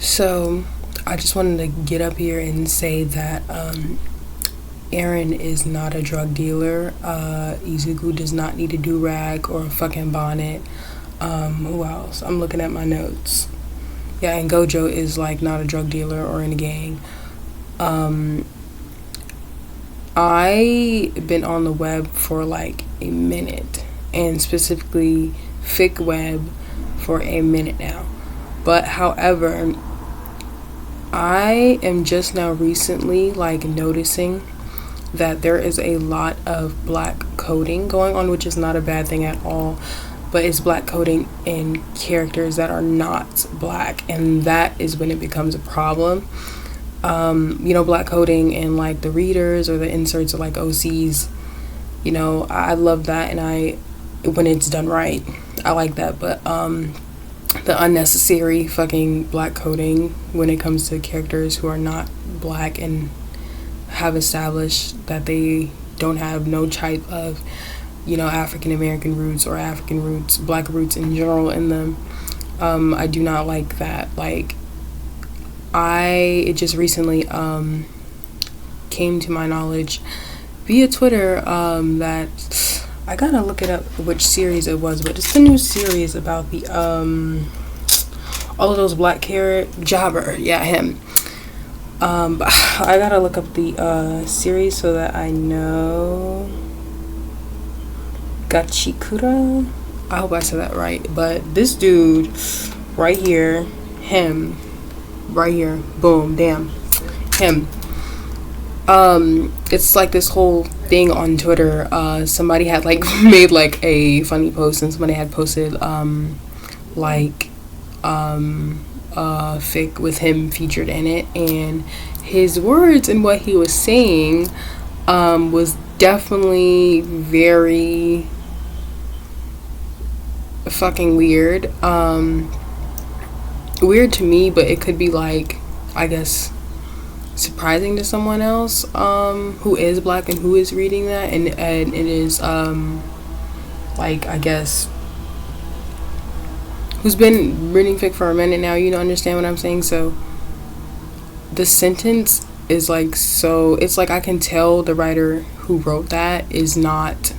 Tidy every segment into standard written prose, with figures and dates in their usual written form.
So I just wanted to get up here and say that Aaron is not a drug dealer. Izuku does not need a do-rag or a fucking bonnet. Who else? I'm looking at my notes. Yeah, and Gojo is like not a drug dealer or in a gang. I been on the web for like a minute, and specifically fic web for a minute now. But however, I am just now recently like noticing that there is a lot of black coding going on, which is not a bad thing at all, but it's black coding in characters that are not black, and that is when it becomes a problem. Black coding in like the readers or the inserts or like OCs, I love that, and when it's done right, I like that. But the unnecessary fucking black coding when it comes to characters who are not black and have established that they don't have no type of African American roots or African roots, black roots in general in them. I do not like that. Like, it just recently came to my knowledge via Twitter that I gotta look it up which series it was, but it's the new series about the all of those black Jabber, yeah, him. But I gotta look up the series so that I know. Gachikura? I hope I said that right. But this dude right here, him, right here, boom, damn, him. It's like this whole thing on Twitter. Somebody had like made like a funny post, and somebody had posted fic with him featured in it, and his words and what he was saying was definitely very fucking weird. Weird to me, but it could be like, I guess, surprising to someone else who is black and who is reading that, and it is like, I guess, who's been reading fic for a minute now, understand what I'm saying. So the sentence is like, so it's like I can tell the writer who wrote that is not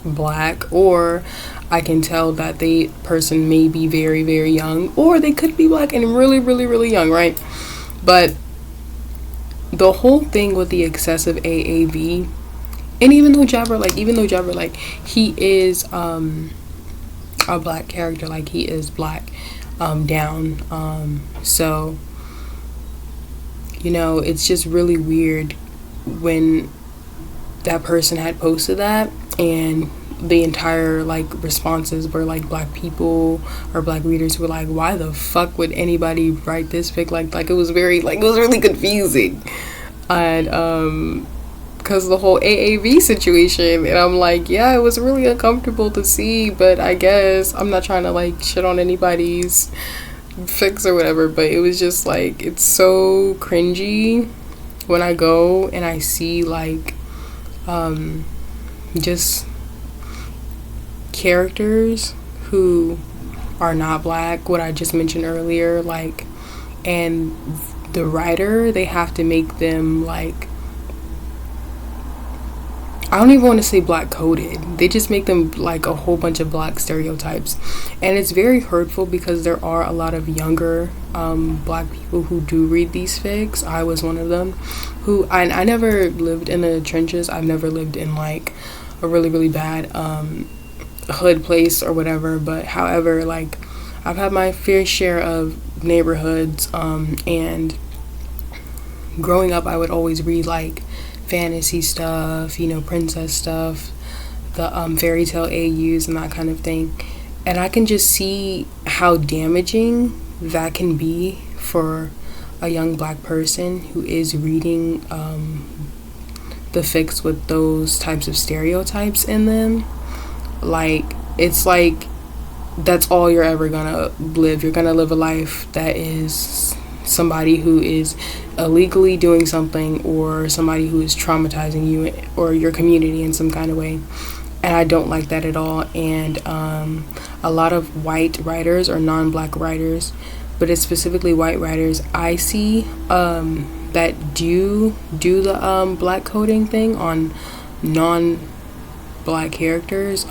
black, or I can tell that the person may be very, very young, or they could be black and really, really, really young, right? But the whole thing with the excessive AAV, and even though Jabber, he is a black character, like he is black down, so it's just really weird when that person had posted that, and the entire like responses were like black people or black readers who were like, why the fuck would anybody write this fic? Like it was very, like, it was really confusing, and because the whole AAV situation, and I'm like, yeah, it was really uncomfortable to see, but I guess I'm not trying to like shit on anybody's fics or whatever, but it was just like, it's so cringy when I go and I see like just characters who are not black, what I just mentioned earlier, like, and the writer, they have to make them like, I don't even want to say black coded. They just make them like a whole bunch of black stereotypes. And it's very hurtful because there are a lot of younger black people who do read these fics. I was one of them who, I never lived in the trenches. I've never lived in like a really, really bad hood place or whatever. But however, like, I've had my fair share of neighborhoods, and growing up I would always read like fantasy stuff, princess stuff, the fairy tale AUs and that kind of thing, and I can just see how damaging that can be for a young black person who is reading the fics with those types of stereotypes in them. Like, it's like that's all you're ever gonna live. You're gonna live a life that is somebody who is illegally doing something, or somebody who is traumatizing you or your community in some kind of way. And I don't like that at all. And a lot of white writers or non-black writers but it's specifically white writers I see that do the black coding thing on non-black characters,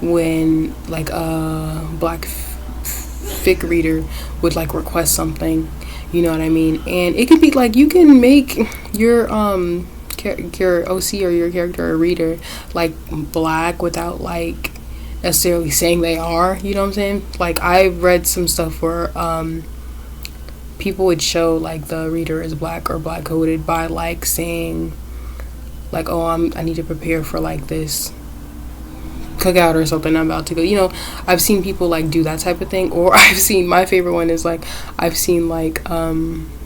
when like a black fic reader would like request something, you know what I mean? And it could be like, you can make your your OC or your character or reader like black without like necessarily saying they are, you know what I'm saying? Like, I read some stuff where people would show like the reader is black or black coded by like saying like, oh, I need to prepare for like this cookout or something I'm about to go, you know. I've seen people like do that type of thing. Or I've seen, my favorite one is like, I've seen like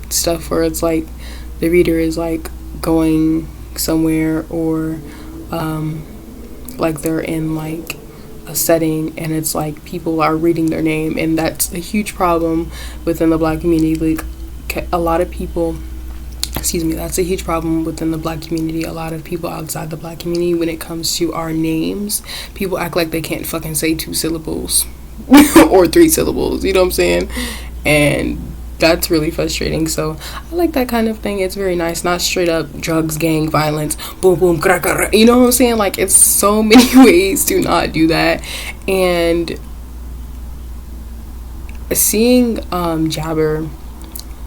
stuff where it's like the reader is like going somewhere, or like they're in like a setting and it's like people are reading their name, and that's a huge problem within the black community. Like, a lot of people, that's a huge problem within the black community. A lot of people outside the black community, when it comes to our names, people act like they can't fucking say 2 syllables or 3 syllables, you know what I'm saying? And that's really frustrating. So I like that kind of thing. It's very nice, not straight up drugs, gang, violence, boom boom, kra, kra, you know what I'm saying? Like, it's so many ways to not do that. And seeing Jabber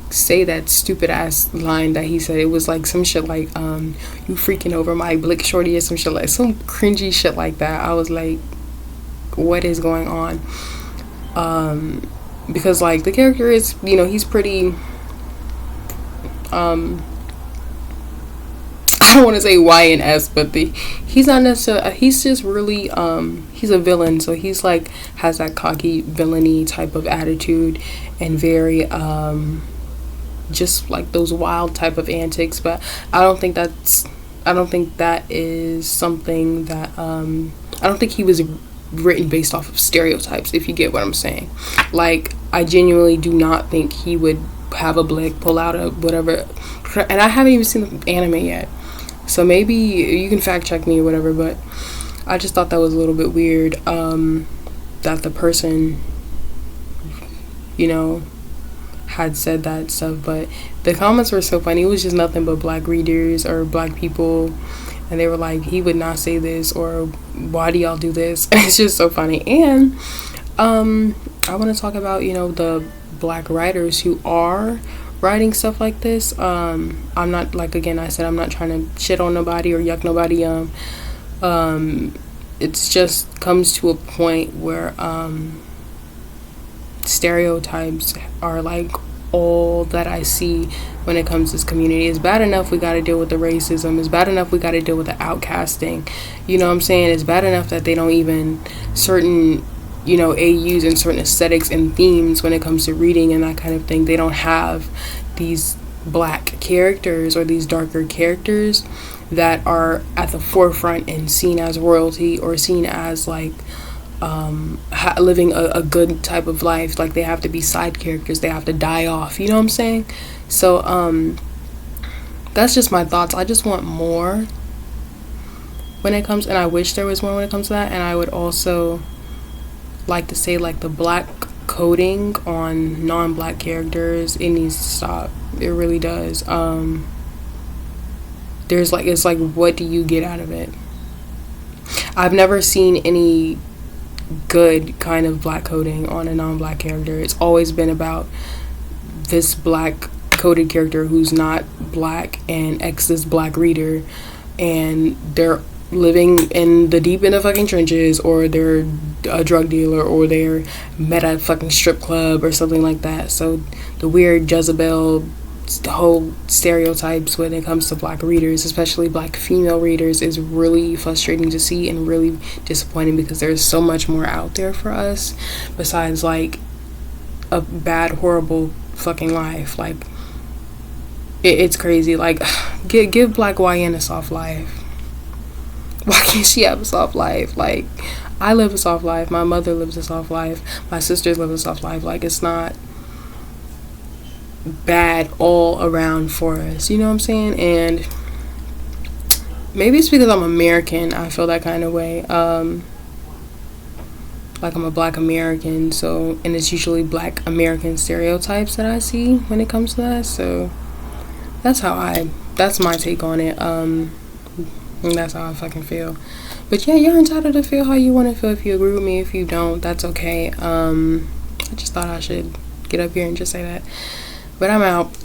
say that stupid ass line that he said, it was like some shit like you freaking over my blick shorty, or some shit, like some cringy shit like that. I was like, what is going on? Because like the character is, you know, he's pretty I don't want to say Y&S, but he's not necessarily, he's just really he's a villain, so he's like has that cocky villainy type of attitude, and very just like those wild type of antics. But I don't think that is something that I don't think he was written based off of stereotypes, if you get what I'm saying. Like, I genuinely do not think he would have a blick, pull out a whatever, and I haven't even seen the anime yet, so maybe you can fact check me or whatever, but I just thought that was a little bit weird, that the person, you know, had said that stuff. But the comments were so funny. It was just nothing but black readers or black people, and they were like, he would not say this, or why do y'all do this? And it's just so funny. And I want to talk about, you know, the black writers who are writing stuff like this. I'm not, like, again, I said, I'm not trying to shit on nobody or yuck nobody. It's just comes to a point where stereotypes are like all that I see when it comes to this community. It's bad enough we got to deal with the racism. It's bad enough we got to deal with the outcasting. You know what I'm saying? It's bad enough that they don't even, certain, you know, AUs and certain aesthetics and themes when it comes to reading and that kind of thing, they don't have these black characters or these darker characters that are at the forefront and seen as royalty, or seen as like living a good type of life. Like, they have to be side characters, they have to die off, you know what I'm saying? So that's just my thoughts. I just want more when it comes, and I wish there was more when it comes to that. And I would also like to say, like, the black coding on non-black characters, it needs to stop. It really does. There's like, it's like, what do you get out of it? I've never seen any good kind of black coding on a non-black character. It's always been about this black coded character who's not black and X this black reader, and they're living in the deep in the fucking trenches, or they're a drug dealer, or they're met at a fucking strip club or something like that. So the weird Jezebel, the whole stereotypes when it comes to black readers, especially black female readers, is really frustrating to see and really disappointing, because there's so much more out there for us besides like a bad, horrible fucking life. Like, it's crazy. Like, give black YN a soft life. Why can't she have a soft life? Like, I live a soft life, my mother lives a soft life, my sisters live a soft life. Like, it's not bad all around for us, you know what I'm saying? And maybe it's because I'm American, I feel that kind of way. like I'm a Black American, so, and it's usually Black American stereotypes that I see when it comes to that. So that's my take on it. And that's how I fucking feel. But yeah, you're entitled to feel how you want to feel. If you agree with me, if you don't, that's okay. I just thought I should get up here and just say that. But I'm out.